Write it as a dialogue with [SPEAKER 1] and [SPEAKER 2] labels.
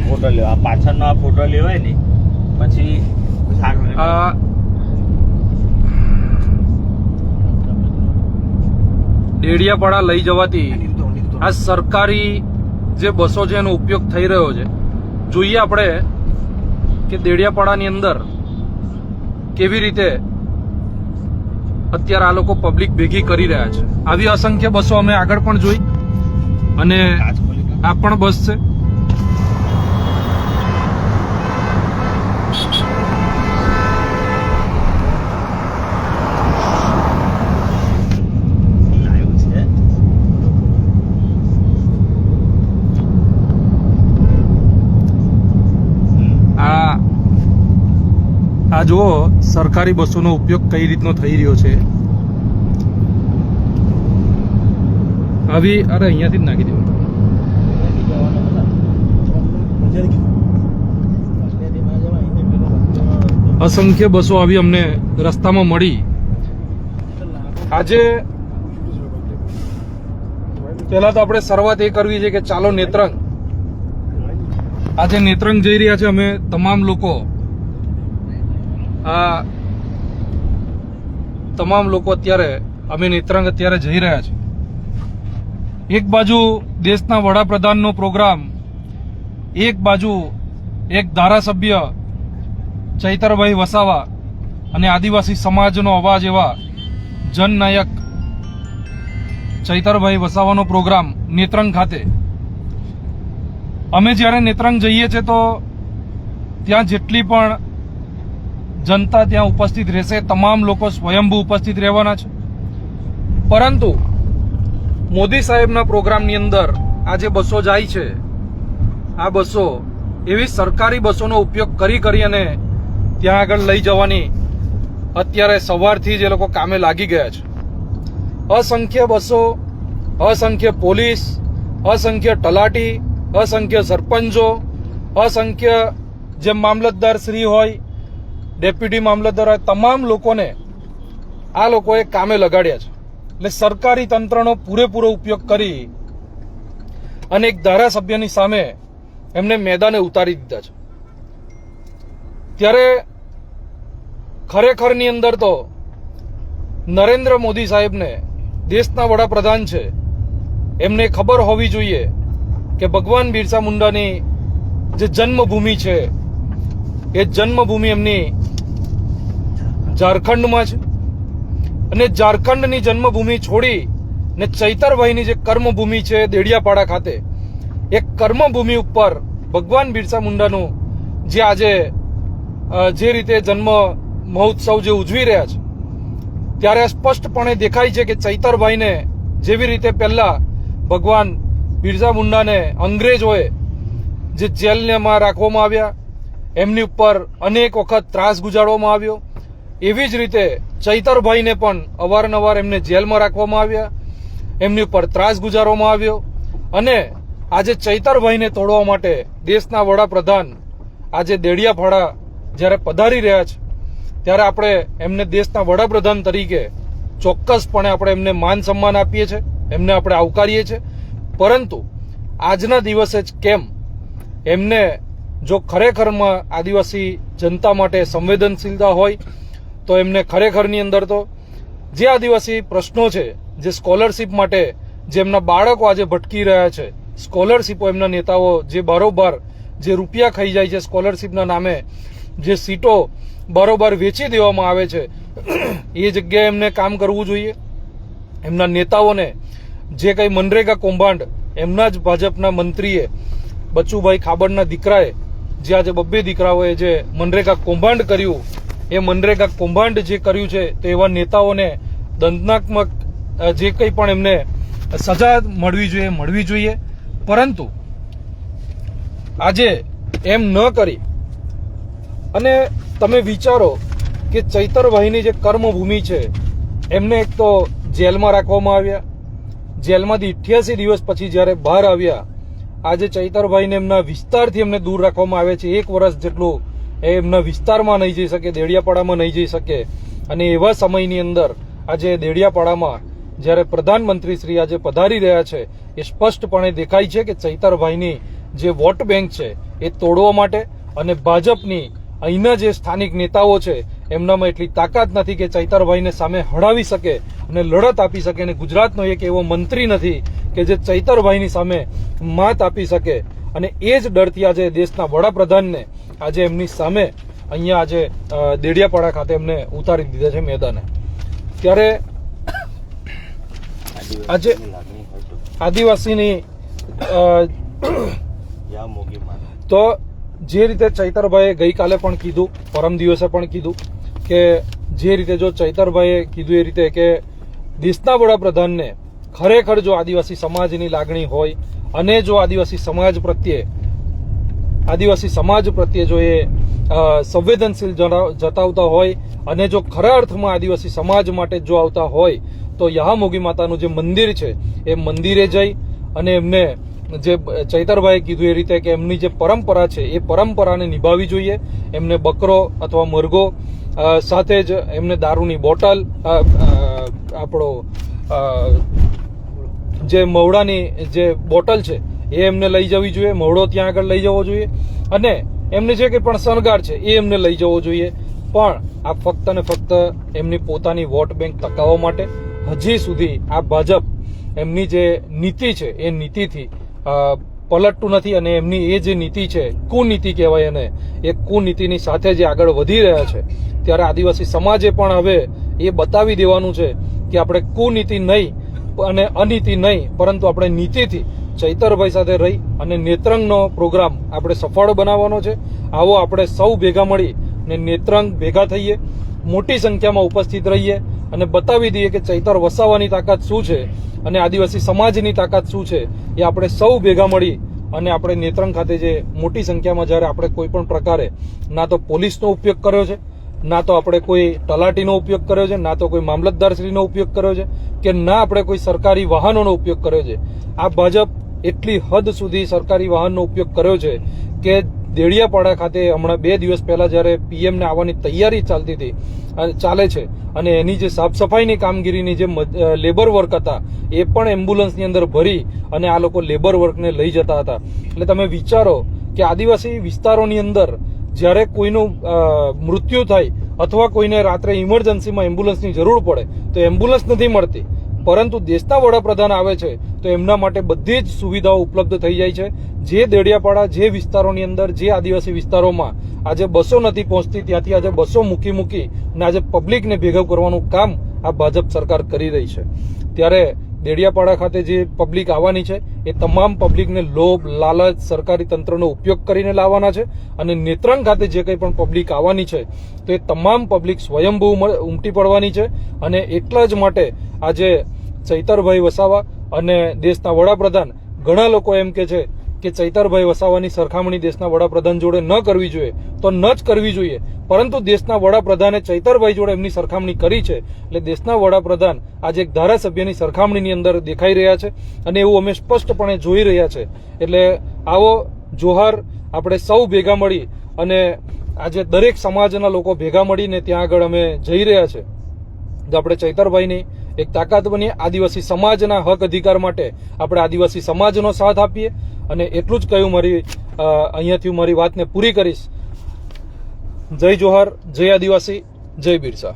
[SPEAKER 1] Photo લેવા, પાછળનો આ ફોટો લેવાય ને પછી
[SPEAKER 2] ડેડિયાપાડા લઈ જવાથી આ સરકારી જે બસો છે એનો ઉપયોગ થઈ રહ્યો છે. જોઈએ આપણે કે ડેડિયાપાડાની અંદર કેવી રીતે અત્યારે આ લોકો પબ્લિક ભેગી કરી રહ્યા છે. આવી અસંખ્ય બસો અમે આગળ પણ જોઈ અને આ પણ બસ છે. આ જુઓ સરકારી બસોનો ઉપયોગ કઈ રીતનો થઈ રહ્યો છે. આવી અરે અહીંયાથી જ નાખી દેવું. અસંખ્ય બસો આવી અમને રસ્તામાં મળી. આજે પહેલા તો આપણે શરૂઆત એ કરવી છે કે ચાલો નેત્રંગ. આજે નેત્રંગ જઈ રહ્યા છે અમે તમામ લોકો. આ તમામ લોકો અત્યારે અમે નેત્રંગ અત્યારે જઈ રહ્યા છે. એક બાજુ દેશના વડાપ્રધાનનો પ્રોગ્રામ, એક બાજુ એક ધારાસભ્ય ચૈતરભાઈ વસાવા અને આદિવાસી સમાજનો અવાજ એવા જનનાયક ચૈતરભાઈ વસાવાનો પ્રોગ્રામ નેત્રંગ ખાતે. અમે જ્યારે નેત્રંગ જઈએ છીએ તો ત્યાં જેટલી પણ જનતા ત્યાં ઉપસ્થિત રહેશે, તમામ લોકો સ્વયંભૂ ઉપસ્થિત રહેવાના છે. પરંતુ મોદી સાહેબના પ્રોગ્રામની અંદર આ જે બસો જાય છે, આ બસો એવી સરકારી બસોનો ઉપયોગ કરી અને ત્યાં આગળ લઈ જવાની અત્યારે સવારથી જ એ લોકો કામે લાગી ગયા છે. અસંખ્ય બસો, અસંખ્ય પોલીસ, અસંખ્ય તલાટી, અસંખ્ય સરપંચો, અસંખ્ય જે મામલતદાર શ્રી હોય, ડેપ્યુટી મામલતદાર હોય, તમામ લોકોને આ લોકોએ કામે લગાડ્યા છે. એટલે સરકારી તંત્રનો પૂરેપૂરો ઉપયોગ કરી અને એક ધારાસભ્યની સામે એમને મેદાને ઉતારી દીધા છે. ત્યારે ખરેખરની અંદર તો નરેન્દ્ર મોદી સાહેબને, દેશના વડાપ્રધાન છે, એમને ખબર હોવી જોઈએ કે ભગવાન બિરસા મુંડાની જે જન્મભૂમિ છે એ જન્મભૂમિ એમની ઝારખંડમાં છે. અને ઝારખંડની જન્મભૂમિ છોડી ને ચૈતરભાઈની જે કર્મભૂમિ છે ડેડિયાપાડા ખાતે, એ કર્મભૂમિ ઉપર ભગવાન બિરસા મુંડાનું જે આજે જે રીતે જન્મ મહોત્સવ જે ઉજવી રહ્યા છે, ત્યારે સ્પષ્ટપણે દેખાય છે કે ચૈતરભાઈને જેવી રીતે પહેલા ભગવાન બિરસા મુંડાને અંગ્રેજોએ જે જેલમાં રાખવામાં આવ્યા, એમની ઉપર અનેક વખત ત્રાસ ગુજારવામાં આવ્યો, એવી જ રીતે ચૈતરભાઈને પણ અવારનવાર એમને જેલમાં રાખવામાં આવ્યા, એમની ઉપર ત્રાસ ગુજારવામાં આવ્યો. અને આજે ચૈતરભાઈને તોડવા માટે દેશના વડાપ્રધાન આજે ડેડિયાપાડા જ્યારે પધારી રહ્યા છે, ત્યારે આપણે એમને દેશના વડાપ્રધાન તરીકે ચોક્કસપણે આપણે એમને માન સન્માન આપીએ છીએ, એમને આપણે આવકારીએ છીએ. પરંતુ આજના દિવસે જ કેમ એમને જો ખરેખરમાં આદિવાસી જનતા માટે સંવેદનશીલતા હોય તો એમને ખરેખરની અંદર તો જે આદિવાસી પ્રશ્નો છે, જે સ્કોલરશીપ માટે જે એમના બાળકો આજે ભટકી રહ્યા છે, સ્કોલરશીપો એમના નેતાઓ જે બારોબાર જે રૂપિયા ખાઈ જાય છે સ્કોલરશીપના નામે, જે સીટો બારોબાર વેચી દેવામાં આવે છે, એ જગ્યાએ એમને કામ કરવું જોઈએ. એમના નેતાઓને જે કંઈ મનરેગા કૌભાંડ એમના જ ભાજપના મંત્રીએ બચુભાઈ ખાબડના દીકરાએ જે આજે 2 દીકરાઓએ જે મનરેગા કૌભાંડ કર્યું, એ મનરેગા કૌભાંડ જે કર્યું છે તો એવા નેતાઓને દંડનાત્મક જે કંઈ પણ એમને સજા મળવી જોઈએ. પરંતુ આજે એમ ન કરી અને તમે વિચારો કે ચૈતરભાઈની જે કર્મભૂમિ છે એમને એક તો જેલમાં રાખવામાં આવ્યા, જેલમાંથી 88 દિવસ પછી જ્યારે બહાર આવ્યા, આજે ચૈતરભાઈને એમના વિસ્તારથી એમને દૂર રાખવામાં આવે છે. 1 વર્ષ જેટલું એ એમના વિસ્તારમાં નહીં જઈ શકે, ડેડિયાપાડામાં નહીં જઈ શકે. અને એવા સમયની અંદર આજે ડેડિયાપાડામાં જ્યારે પ્રધાનમંત્રી શ્રી આજે પધારી રહ્યા છે, એ સ્પષ્ટપણે દેખાય છે કે ચૈતરભાઈની જે વોટ બેંક છે એ તોડવા માટે અને ભાજપની અહીંના જે સ્થાનિક નેતાઓ છે એમનામાં એટલી તાકાત નથી કે ચૈતરભાઈને સામે હડાવી શકે અને લડત આપી શકે. અને ગુજરાતનો એક એવો મંત્રી નથી કે જે ચૈતરભાઈની સામે માત આપી શકે. અને એ જ ડરથી આજે દેશના વડાપ્રધાનને આજે એમની સામે અહીંયા આજે દેડિયાપાડા ખાતે એમને ઉતારી દીધા છે મેદાને. ત્યારે આજે આદિવાસીની તો જે રીતે ચૈતરભાઈએ ગઈકાલે પણ કીધું, પરમ દિવસે પણ કીધું કે જે રીતે જો ચૈતરભાઈએ કીધું એ રીતે કે દેશના વડાપ્રધાનને ખરેખર જો આદિવાસી સમાજની લાગણી હોય અને જો આદિવાસી સમાજ પ્રત્યે જો એ સંવેદનશીલ જતાવતા હોય અને જો ખરા અર્થમાં આદિવાસી સમાજ માટે જો આવતા હોય તો યહામોગી માતાનું જે મંદિર છે એ મંદિરે જઈ અને એમને જે ચૈતરભાઈએ કીધું એ રીતે કે એમની જે પરંપરા છે એ પરંપરાને નિભાવવી જોઈએ. એમને બકરો અથવા મરઘો સાથે જ એમને દારૂની બોટલ આપણો જે મવડાની જે બોટલ છે એ એમને લઈ જવી જોઈએ. મવડો ત્યાં આગળ લઈ જવો જોઈએ અને એમને જે કંઈ પણ શણગાર છે એ એમને લઈ જવો જોઈએ. પણ આ ફક્ત ને ફક્ત એમની પોતાની વોટ બેંક ટકાવવા માટે હજી સુધી આ ભાજપ એમની જે નીતિ છે એ નીતિથી પલટતું નથી અને એમની એ જે નીતિ છે કુનીતિ કહેવાય એને, એ કુનીતિની સાથે જે આગળ વધી રહ્યા છે. ત્યારે આદિવાસી સમાજે પણ હવે એ બતાવી દેવાનું છે કે આપણે કુનીતિ નહીં અને અનીતિ નહીં પરંતુ આપણે નીતિથી ચૈતરભાઈ સાથે રહી અને નેત્રંગનો પ્રોગ્રામ આપણે સફળ બનાવવાનો છે. આવો આપણે સૌ ભેગા મળી ને નેત્રંગ ભેગા થઈએ, મોટી સંખ્યામાં ઉપસ્થિત રહીએ અને બતાવી દઈએ કે ચૈતર વસાવવાની તાકાત શું છે અને આદિવાસી સમાજની તાકાત શું છે. એ આપણે સૌ ભેગા મળી અને આપણે નેત્રંગ ખાતે જે મોટી સંખ્યામાં જ્યારે આપણે કોઈ પણ પ્રકારે ના તો પોલીસનો ઉપયોગ કર્યો છે, ના તો આપણે કોઈ તલાટીનો ઉપયોગ કર્યો છે, ના તો કોઈ મામલતદારશ્રીનો ઉપયોગ કર્યો છે કે ના આપણે કોઈ સરકારી વાહનોનો ઉપયોગ કર્યો છે. આ ભાજપ એટલી હદ સુધી સરકારી વાહનનો ઉપયોગ કર્યો છે કે દેડિયાપાડા ખાતે હમણાં 2 દિવસ પહેલા જ્યારે પીએમને આવવાની તૈયારી ચાલે છે અને એની જે સાફ સફાઈની કામગીરીની જે લેબર વર્ક હતા એ પણ એમ્બ્યુલન્સની અંદર ભરી અને આ લોકો લેબર વર્કને લઈ જતા હતા. એટલે તમે વિચારો કે આદિવાસી વિસ્તારોની અંદર જ્યારે કોઈનું મૃત્યુ થાય અથવા કોઈને રાત્રે ઇમરજન્સીમાં એમ્બ્યુલન્સની જરૂર પડે તો એમ્બ્યુલન્સ નથી મળતી, પરંતુ દેશના વડાપ્રધાન આવે છે તો એમના માટે બધી જ સુવિધાઓ ઉપલબ્ધ થઈ જાય છે. જે દેડિયાપાડા જે વિસ્તારોની અંદર જે આદિવાસી વિસ્તારોમાં આજે બસો નથી પહોંચતી ત્યાંથી આજે બસો મૂકી અને આજે પબ્લિકને ભેગા કરવાનું કામ આ ભાજપ સરકાર કરી રહી છે. ત્યારે દેડિયાપાડા ખાતે જે પબ્લિક આવવાની છે એ તમામ પબ્લિકને લોભ લાલચ સરકારી તંત્રનો ઉપયોગ કરીને લાવવાના છે અને નેત્રંગ ખાતે જે કંઈ પણ પબ્લિક આવવાની છે તો એ તમામ પબ્લિક સ્વયંભૂ ઉમટી પડવાની છે. અને એટલા જ માટે આજે ચૈતરભાઈ વસાવા અને દેશના વડાપ્રધાન, ઘણા લોકો એમ કે છે કે ચૈતરભાઈ વસાવાની સરખામણી દેશના વડાપ્રધાન જોડે ન કરવી જોઈએ તો ન જ કરવી જોઈએ, પરંતુ દેશના વડાપ્રધાને ચૈતરભાઈ જોડે એમની સરખામણી કરી છે એટલે દેશના વડાપ્રધાન આજે એક ધારાસભ્યની સરખામણીની અંદર દેખાઈ રહ્યા છે અને એવું અમે સ્પષ્ટપણે જોઈ રહ્યા છે. એટલે આવો જોહાર આપણે સૌ ભેગા મળી અને આજે દરેક સમાજના લોકો ભેગા મળીને ત્યાં આગળ અમે જઈ રહ્યા છે. તો આપણે ચૈતરભાઈની એક તાકાત બનીએ, આદિવાસી સમાજના હક અધિકાર માટે આપણે આદિવાસી સમાજનો સાથ આપીએ. અને એટલું જ કહ્યું અહીંયાથી મારી વાતને પૂરી કરીશ. જય જોહાર, જય આદિવાસી, જય બિરસા.